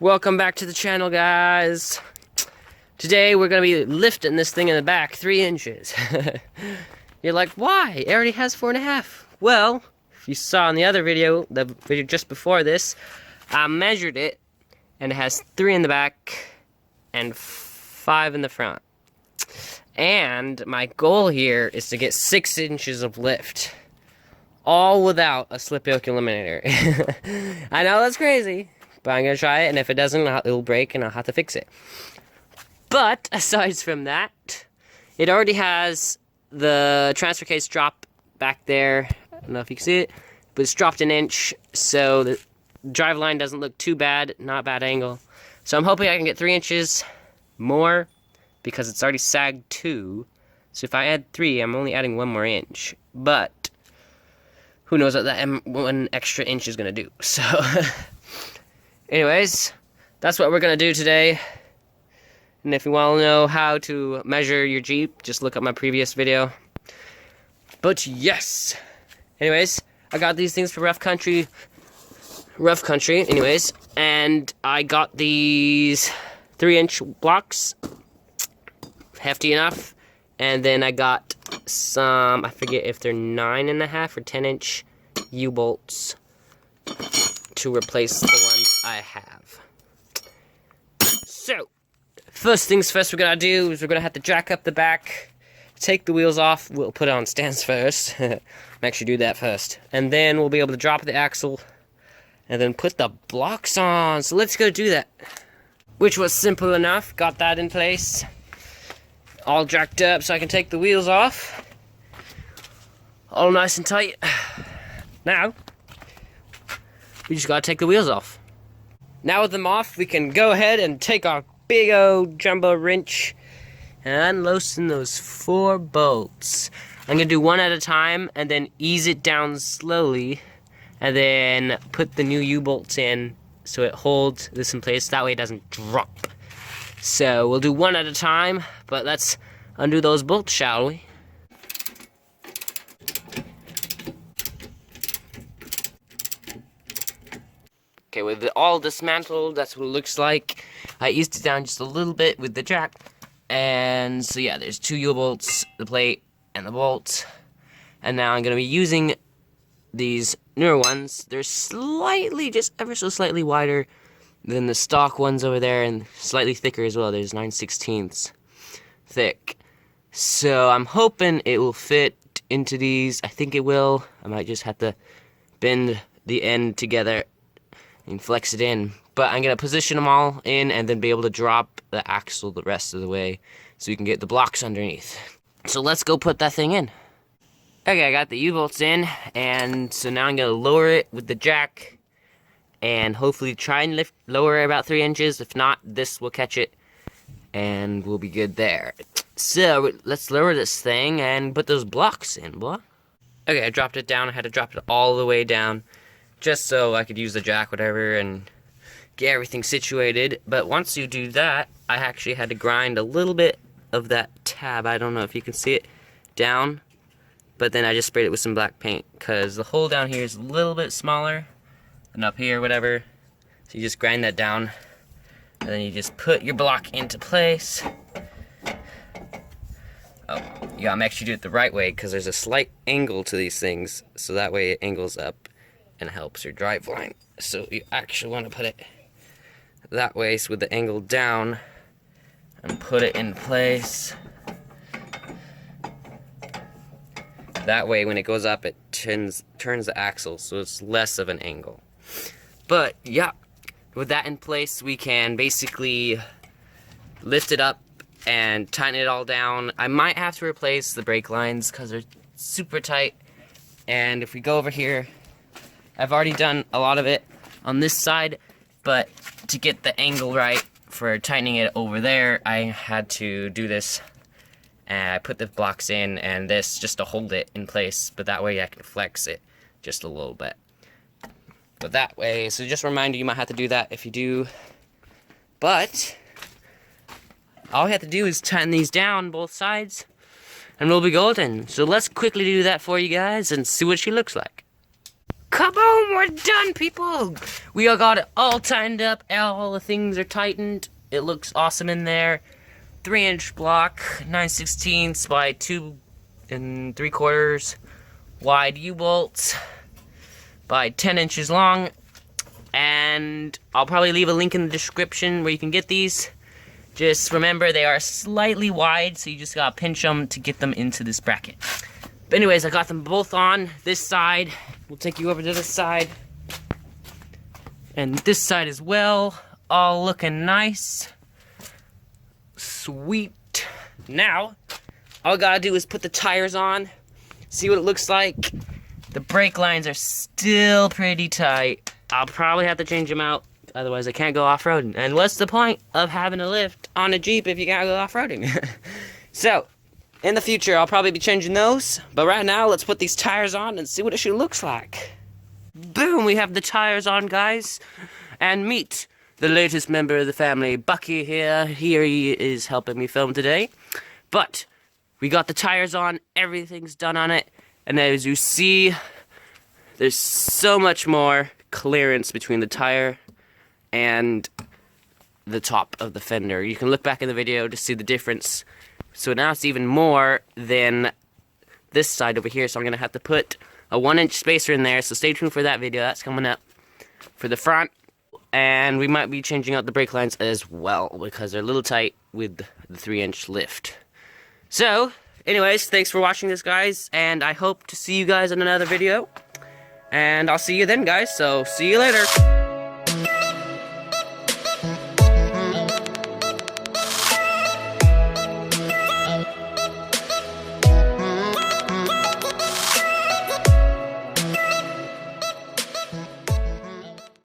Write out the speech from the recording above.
Welcome back to the channel, guys. Today we're going to be lifting this thing in the back 3 inches. You're like, why? It already has 4.5. Well, if you saw in the other video, the video just before this, I measured it, and it has 3 in the back and 5 in the front. And my goal here is to get 6 inches of lift, all without a slip yoke eliminator. I know that's crazy, but I'm going to try it, and if it doesn't, it'll break, and I'll have to fix it. But, aside from that, it already has the transfer case drop back there. I don't know if you can see it, but it's dropped 1 inch, so the drive line doesn't look too bad, not a bad angle. So I'm hoping I can get 3 inches more, because it's already sagged 2. So if I add 3, I'm only adding 1 more inch. But, who knows what that 1 extra inch is going to do. So, anyways, that's what we're going to do today. And if you want to know how to measure your Jeep, just look up my previous video. But yes! Anyways, I got these things for rough country, anyways. And I got these 3-inch blocks, hefty enough. And then I got some, I forget if they're 9.5 or 10-inch U-bolts to replace the ones I have. So, first things first we're going to do is we're going to have to jack up the back, take the wheels off. We'll put it on stands first. Make sure you do that first. And then we'll be able to drop the axle and then put the blocks on. So let's go do that. Which was simple enough. Got that in place. All jacked up so I can take the wheels off. All nice and tight. Now, we just gotta take the wheels off. Now with them off, we can go ahead and take our big old jumbo wrench and unloosen those 4 bolts. I'm gonna do one at a time and then ease it down slowly and then put the new U-bolts in so it holds this in place. That way it doesn't drop. So we'll do one at a time, but let's undo those bolts, shall we? Okay, with it all dismantled, that's what it looks like. I eased it down just a little bit with the jack. And so yeah, there's 2 U-bolts, the plate, and the bolts. And now I'm going to be using these newer ones. They're slightly, just ever so slightly wider than the stock ones over there, and slightly thicker as well. There's 9/16 thick. So I'm hoping it will fit into these. I think it will. I might just have to bend the end together and flex it in. But I'm going to position them all in and then be able to drop the axle the rest of the way so you can get the blocks underneath. So let's go put that thing in. Okay, I got the U-bolts in, and so now I'm going to lower it with the jack and hopefully try and lower it about 3 inches. If not, this will catch it and we'll be good there. So let's lower this thing and put those blocks in, boy. Okay, I dropped it down. I had to drop it all the way down just so I could use the jack, whatever, and get everything situated. But once you do that, I actually had to grind a little bit of that tab, I don't know if you can see it, down. But then I just sprayed it with some black paint because the hole down here is a little bit smaller than up here, whatever. So you just grind that down and then you just put your block into place. Oh, you gotta make sure you do it the right way because there's a slight angle to these things, so that way it angles up and helps your drive line. So you actually want to put it that way, so with the angle down, and put it in place. That way when it goes up, it turns the axle, so it's less of an angle. But yeah, with that in place, we can basically lift it up and tighten it all down. I might have to replace the brake lines because they're super tight. And if we go over here, I've already done a lot of it on this side, but to get the angle right for tightening it over there, I had to do this. And I put the blocks in and this just to hold it in place, but that way I can flex it just a little bit. But that way, so just a reminder, you might have to do that if you do. But all we have to do is tighten these down both sides and we'll be golden. So let's quickly do that for you guys and see what she looks like. Kaboom! We're done, people! We all got it all tightened up. All the things are tightened. It looks awesome in there. 3-inch block, 9/16 by 2 3/4 wide U-bolts by 10 inches long. And I'll probably leave a link in the description where you can get these. Just remember, they are slightly wide, so you just gotta pinch them to get them into this bracket. But anyways, I got them both on this side. We'll take you over to this side. And this side as well. All looking nice. Sweet. Now, all I gotta do is put the tires on. See what it looks like. The brake lines are still pretty tight. I'll probably have to change them out. Otherwise, I can't go off-roading. And what's the point of having a lift on a Jeep if you can't go off-roading? So, in the future, I'll probably be changing those. But right now, let's put these tires on and see what it should looks like. Boom, we have the tires on, guys. And meet the latest member of the family, Bucky here. Here he is helping me film today. But we got the tires on. Everything's done on it. And as you see, there's so much more clearance between the tire and the top of the fender. You can look back in the video to see the difference. So now it's even more than this side over here, so I'm going to have to put a 1-inch spacer in there, so stay tuned for that video. That's coming up for the front. And we might be changing out the brake lines as well, because they're a little tight with the 3-inch lift. So, anyways, thanks for watching this, guys, and I hope to see you guys in another video. And I'll see you then, guys, so see you later.